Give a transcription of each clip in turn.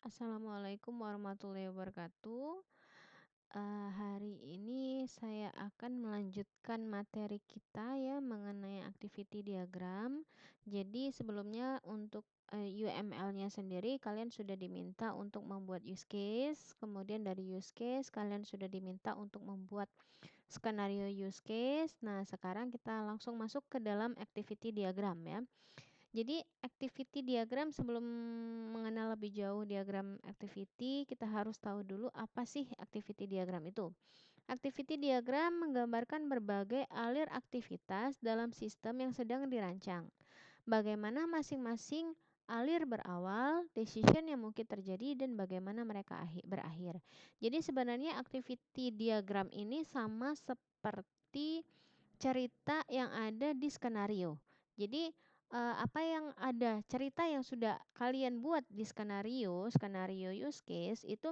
Assalamualaikum warahmatullahi wabarakatuh. Hari ini saya akan melanjutkan materi kita ya mengenai activity diagram. Jadi sebelumnya untuk UML-nya sendiri kalian sudah diminta untuk membuat use case. Kemudian dari use case kalian sudah diminta untuk membuat skenario use case. Nah, sekarang kita langsung masuk ke dalam activity diagram ya. Jadi activity diagram sebelum mengenal lebih jauh diagram activity, kita harus tahu dulu apa sih activity diagram itu. Activity diagram menggambarkan berbagai alir aktivitas dalam sistem yang sedang dirancang. Bagaimana masing-masing alir berawal, decision yang mungkin terjadi, dan bagaimana mereka berakhir. Jadi sebenarnya activity diagram ini sama seperti cerita yang ada di skenario. Jadi apa yang ada cerita yang sudah kalian buat di skenario, skenario use case itu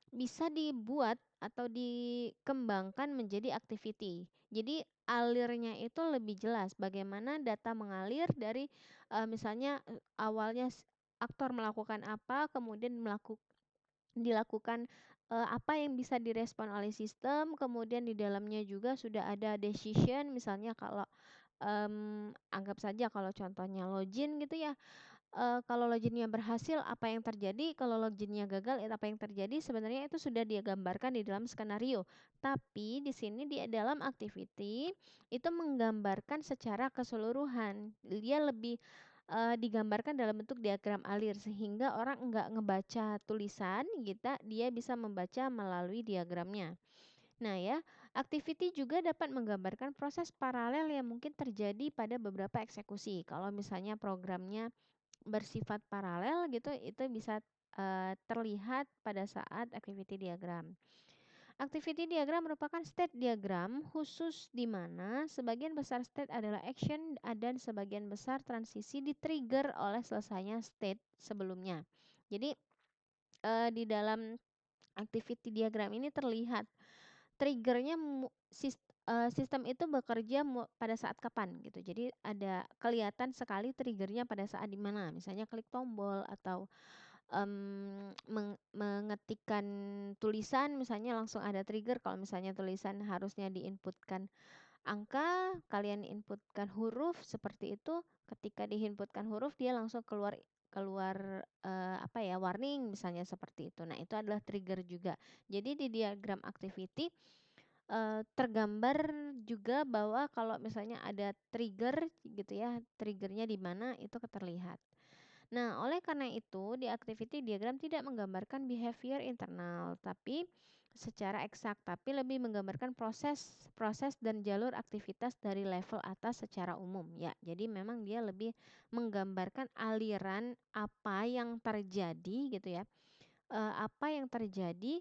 bisa dibuat atau dikembangkan menjadi activity. Jadi alirnya itu lebih jelas bagaimana data mengalir dari misalnya awalnya aktor melakukan apa, kemudian dilakukan apa yang bisa direspon oleh sistem, kemudian di dalamnya juga sudah ada decision, misalnya kalau anggap saja kalau contohnya login gitu ya, kalau loginnya berhasil apa yang terjadi, kalau loginnya gagal apa yang terjadi, sebenarnya itu sudah dia gambarkan di dalam skenario. Tapi di sini di dalam activity itu menggambarkan secara keseluruhan. Dia lebih digambarkan dalam bentuk diagram alir sehingga orang enggak ngebaca tulisan gitu, dia bisa membaca melalui diagramnya. Nah ya, activity juga dapat menggambarkan proses paralel yang mungkin terjadi pada beberapa eksekusi. Kalau misalnya programnya bersifat paralel gitu, itu bisa terlihat pada saat activity diagram. Activity diagram merupakan state diagram khusus di mana sebagian besar state adalah action dan sebagian besar transisi di-trigger oleh selesainya state sebelumnya. Jadi di dalam activity diagram ini terlihat triggernya sistem itu bekerja pada saat kapan gitu. Jadi ada kelihatan sekali triggernya pada saat di mana, misalnya klik tombol atau mengetikkan tulisan misalnya langsung ada trigger. Kalau misalnya tulisan harusnya diinputkan angka, kalian inputkan huruf seperti itu, ketika diinputkan huruf dia langsung keluar keluar apa ya, warning misalnya seperti itu. Nah, itu adalah trigger juga. Jadi di diagram activity tergambar juga bahwa kalau misalnya ada trigger gitu ya, triggernya di mana itu terlihat. Nah, oleh karena itu, di activity diagram tidak menggambarkan behavior internal, tapi secara eksak, tapi lebih menggambarkan proses dan jalur aktivitas dari level atas secara umum. Ya, jadi memang dia lebih menggambarkan aliran apa yang terjadi gitu ya. Apa yang terjadi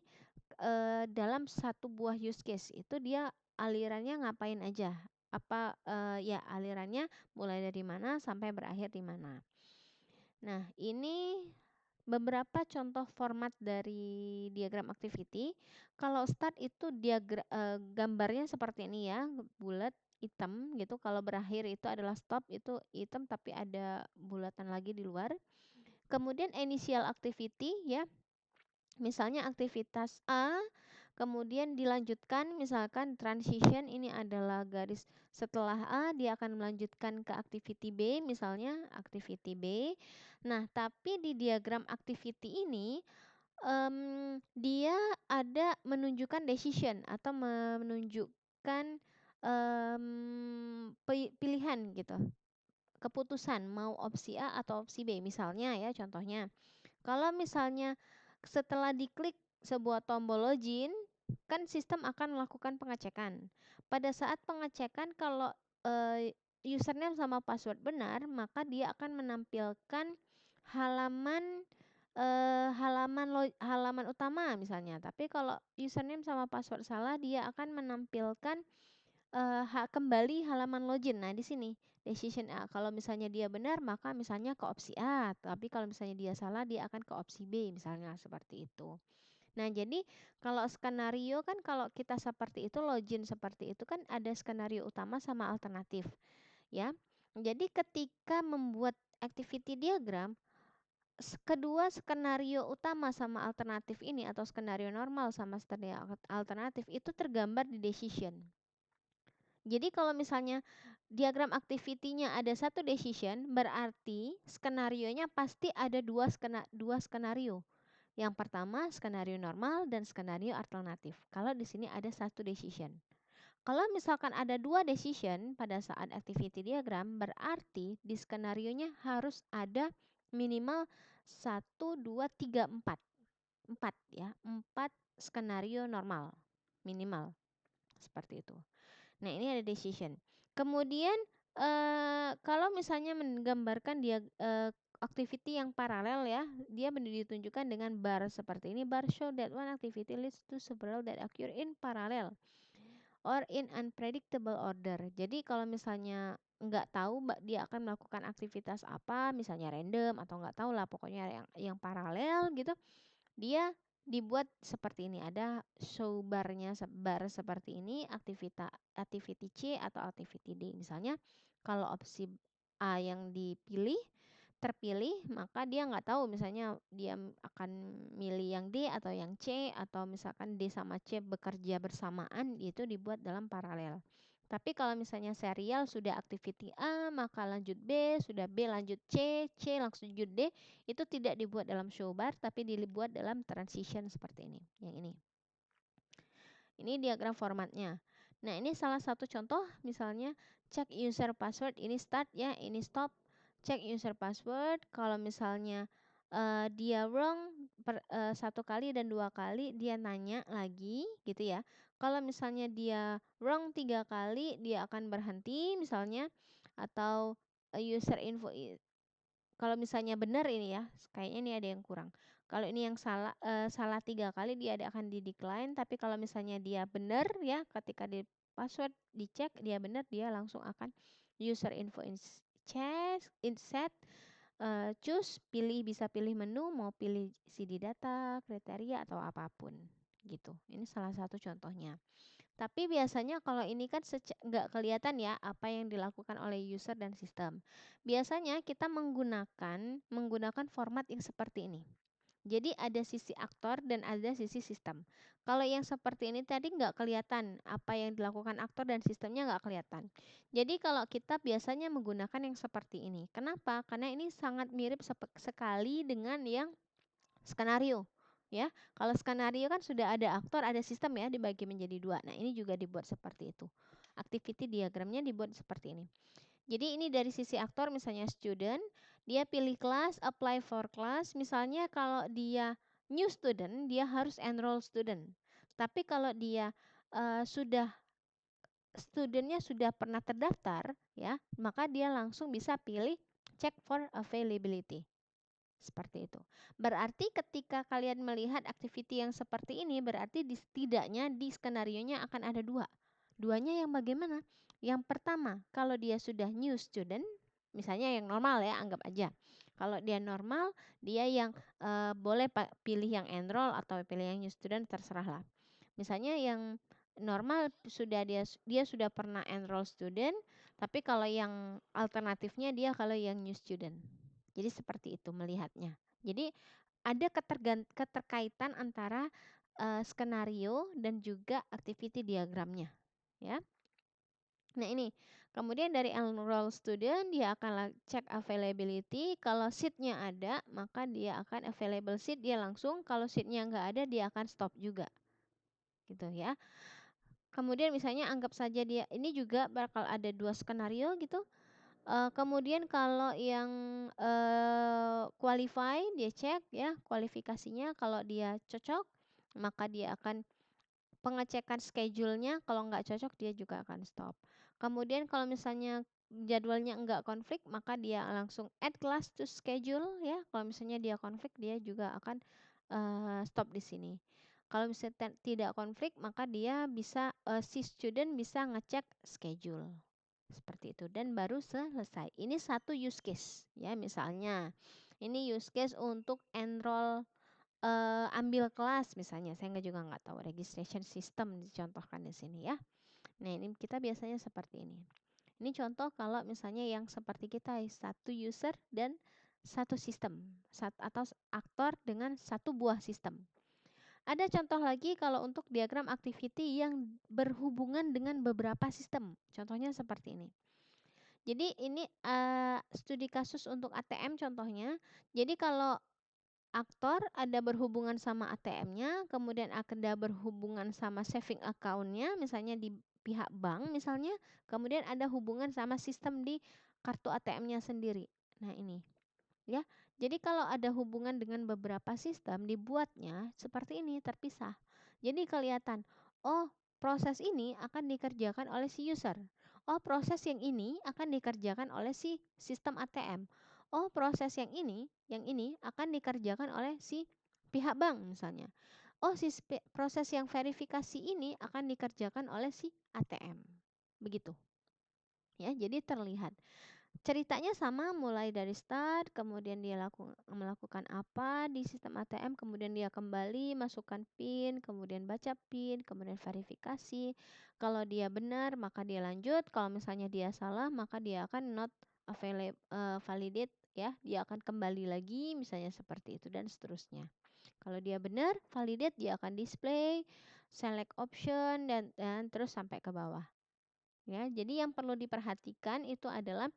dalam satu buah use case itu dia alirannya ngapain aja. Apa ya alirannya mulai dari mana sampai berakhir di mana. Nah, ini beberapa contoh format dari diagram activity. Kalau start itu gambarnya seperti ini ya, bulat hitam gitu. Kalau berakhir itu adalah stop, itu hitam tapi ada bulatan lagi di luar. Kemudian initial activity ya, misalnya aktivitas A, kemudian dilanjutkan misalkan transition ini adalah garis setelah A, dia akan melanjutkan ke activity B, misalnya activity B. Nah, tapi di diagram activity ini dia ada menunjukkan decision atau menunjukkan pilihan gitu, keputusan mau opsi A atau opsi B. Misalnya ya, contohnya kalau misalnya setelah diklik sebuah tombol login, kan sistem akan melakukan pengecekan. Pada saat pengecekan kalau username sama password benar, maka dia akan menampilkan halaman halaman utama misalnya. Tapi kalau username sama password salah, dia akan menampilkan kembali halaman login. Nah, di sini decision A. Kalau misalnya dia benar, maka misalnya ke opsi A. Tapi kalau misalnya dia salah, dia akan ke opsi B, misalnya seperti itu. Nah, jadi kalau skenario kan kalau kita seperti itu, login seperti itu kan ada skenario utama sama alternatif, ya. Jadi ketika membuat activity diagram, kedua skenario utama sama alternatif ini atau skenario normal sama skenario alternatif itu tergambar di decision. Jadi kalau misalnya diagram activity-nya ada satu decision, berarti skenarionya pasti ada dua skenario. Yang pertama skenario normal dan skenario alternatif. Kalau di sini ada satu decision. Kalau misalkan ada dua decision pada saat activity diagram, berarti di skenarionya harus ada minimal satu, 2, 3, 4. 4 ya, 4 skenario normal minimal seperti itu. Nah, ini ada decision. Kemudian kalau misalnya menggambarkan dia activity yang paralel ya, dia ditunjukkan dengan bar seperti ini. Bar show that one activity leads to several that occur in parallel or in unpredictable order. Jadi kalau misalnya nggak tahu dia akan melakukan aktivitas apa, misalnya random atau nggak tahu lah pokoknya yang paralel gitu, dia dibuat seperti ini. Ada show barnya bar seperti ini, activity C atau activity D. Misalnya kalau opsi A yang terpilih, maka dia nggak tahu misalnya dia akan milih yang D atau yang C, atau misalkan D sama C bekerja bersamaan, itu dibuat dalam paralel. Tapi kalau misalnya serial sudah activity A, maka lanjut B, sudah B lanjut C, C langsung lanjut D, itu tidak dibuat dalam show bar tapi dibuat dalam transition seperti ini. Yang ini. Ini diagram formatnya. Nah, ini salah satu contoh misalnya cek user password, ini start ya, ini stop. Cek user password, kalau misalnya dia wrong satu kali dan dua kali, dia nanya lagi gitu ya. Kalau misalnya dia wrong 3 kali, dia akan berhenti misalnya, atau user info kalau misalnya benar ini ya, kayaknya ini ada yang kurang. Kalau ini yang salah 3 kali, dia akan di decline. Tapi kalau misalnya dia benar ya, ketika di password dicek dia benar, dia langsung akan user info inset, choose, bisa pilih menu, mau pilih CD data, kriteria atau apapun gitu. Ini salah satu contohnya. Tapi biasanya kalau ini kan nggak kelihatan ya apa yang dilakukan oleh user dan sistem. Biasanya kita menggunakan format yang seperti ini. Jadi ada sisi aktor dan ada sisi sistem. Kalau yang seperti ini tadi nggak kelihatan apa yang dilakukan aktor dan sistemnya nggak kelihatan. Jadi kalau kita biasanya menggunakan yang seperti ini. Kenapa? Karena ini sangat mirip sekali dengan yang skenario ya. Kalau skenario kan sudah ada aktor, ada sistem ya, dibagi menjadi dua. Nah, ini juga dibuat seperti itu. Activity diagramnya dibuat seperti ini. Jadi ini dari sisi aktor, misalnya student, dia pilih kelas, apply for class. Misalnya kalau dia new student, dia harus enroll student. Tapi kalau dia studentnya sudah pernah terdaftar ya, maka dia langsung bisa pilih check for availability. Seperti itu. Berarti ketika kalian melihat activity yang seperti ini, berarti setidaknya di skenarionya akan ada dua. Duanya yang bagaimana? Yang pertama, kalau dia sudah new student, misalnya yang normal ya, anggap aja. Kalau dia normal, dia yang boleh pilih yang enroll atau pilih yang new student, terserah lah. Misalnya yang normal dia sudah pernah enroll student, tapi kalau yang alternatifnya dia kalau yang new student. Jadi seperti itu melihatnya. Jadi ada keterkaitan antara skenario dan juga activity diagramnya, ya. Nah, ini. Kemudian dari enroll student dia akan cek availability. Kalau seatnya ada, maka dia akan available seat, dia langsung. Kalau seatnya nggak ada, dia akan stop juga. Gitu ya. Kemudian misalnya anggap saja dia ini juga bakal ada dua skenario gitu. Kemudian kalau yang qualify dia cek ya kualifikasinya, kalau dia cocok maka dia akan pengecekan schedule-nya, kalau nggak cocok dia juga akan stop. Kemudian kalau misalnya jadwalnya enggak konflik, maka dia langsung add class to schedule ya. Kalau misalnya dia konflik, dia juga akan stop di sini. Kalau misalnya tidak konflik, maka dia bisa si student bisa ngecek schedule. Seperti itu dan baru selesai. Ini satu use case ya, misalnya. Ini use case untuk enroll ambil kelas misalnya. Saya juga nggak tahu registration system dicontohkan di sini ya. Nah, ini kita biasanya seperti ini. Ini contoh kalau misalnya yang seperti kita satu user dan satu sistem atau aktor dengan satu buah sistem. Ada contoh lagi kalau untuk diagram activity yang berhubungan dengan beberapa sistem. Contohnya seperti ini. Jadi ini studi kasus untuk ATM contohnya. Jadi kalau aktor ada berhubungan sama ATM-nya, kemudian ada berhubungan sama saving account-nya, misalnya di pihak bank misalnya, kemudian ada hubungan sama sistem di kartu ATM-nya sendiri. Nah ini ya. Jadi kalau ada hubungan dengan beberapa sistem dibuatnya seperti ini terpisah. Jadi kelihatan, oh proses ini akan dikerjakan oleh si user. Oh proses yang ini akan dikerjakan oleh si sistem ATM. Oh proses yang ini akan dikerjakan oleh si pihak bank misalnya. Oh proses yang verifikasi ini akan dikerjakan oleh si ATM. Begitu. Ya, jadi terlihat ceritanya sama mulai dari start, kemudian dia melakukan apa di sistem ATM, kemudian dia kembali masukkan PIN, kemudian baca PIN, kemudian verifikasi. Kalau dia benar, maka dia lanjut. Kalau misalnya dia salah, maka dia akan not available, validate ya. Dia akan kembali lagi misalnya seperti itu dan seterusnya. Kalau dia benar, validate, dia akan display, select option dan terus sampai ke bawah. Ya, jadi yang perlu diperhatikan itu adalah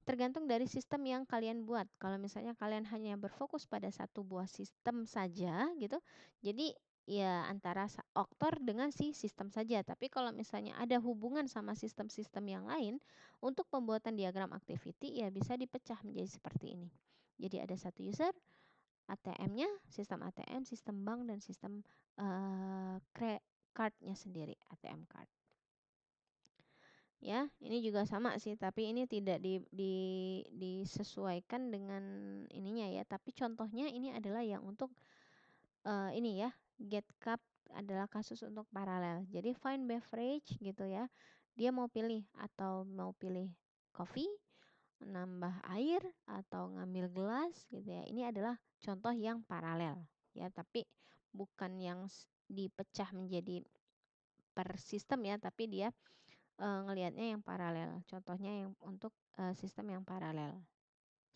tergantung dari sistem yang kalian buat. Kalau misalnya kalian hanya berfokus pada satu buah sistem saja gitu, jadi ya antara oktor dengan si sistem saja. Tapi kalau misalnya ada hubungan sama sistem-sistem yang lain, untuk pembuatan diagram activity ya bisa dipecah menjadi seperti ini. Jadi ada satu user, ATM-nya, sistem ATM, sistem bank, dan sistem card-nya sendiri, ATM card. Ya, ini juga sama sih, tapi ini tidak disesuaikan dengan ininya ya. Tapi contohnya ini adalah yang untuk ini ya, get cup adalah kasus untuk paralel. Jadi find beverage gitu ya. Dia mau pilih atau mau pilih coffee, nambah air atau ngambil gelas gitu ya. Ini adalah contoh yang paralel ya, tapi bukan yang dipecah menjadi per sistem ya, tapi dia ngelihatnya yang paralel. Contohnya yang untuk sistem yang paralel.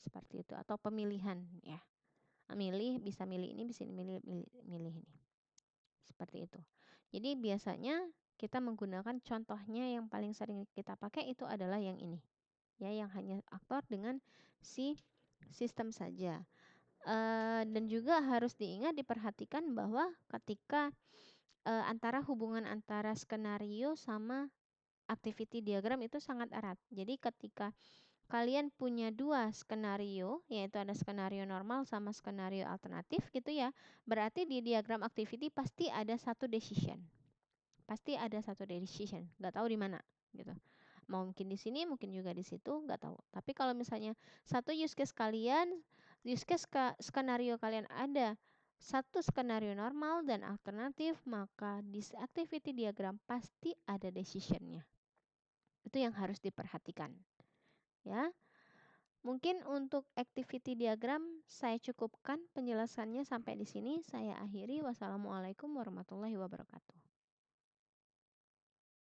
Seperti itu atau pemilihan ya. Bisa milih ini, bisa milih ini. Seperti itu. Jadi biasanya kita menggunakan contohnya yang paling sering kita pakai itu adalah yang ini. Ya, yang hanya aktor dengan si sistem saja. Dan juga harus diperhatikan bahwa ketika antara hubungan antara skenario sama activity diagram itu sangat erat. Jadi ketika kalian punya dua skenario, yaitu ada skenario normal sama skenario alternatif gitu ya, berarti di diagram activity pasti ada satu decision. Pasti ada satu decision, nggak tahu di mana gitu. Mungkin di sini, mungkin juga di situ, nggak tahu. Tapi kalau misalnya satu use case skenario kalian ada satu skenario normal dan alternatif, maka di activity diagram pasti ada decisionnya. Itu yang harus diperhatikan. Ya. Mungkin untuk activity diagram saya cukupkan penjelasannya sampai di sini. Saya akhiri. Wassalamualaikum warahmatullahi wabarakatuh.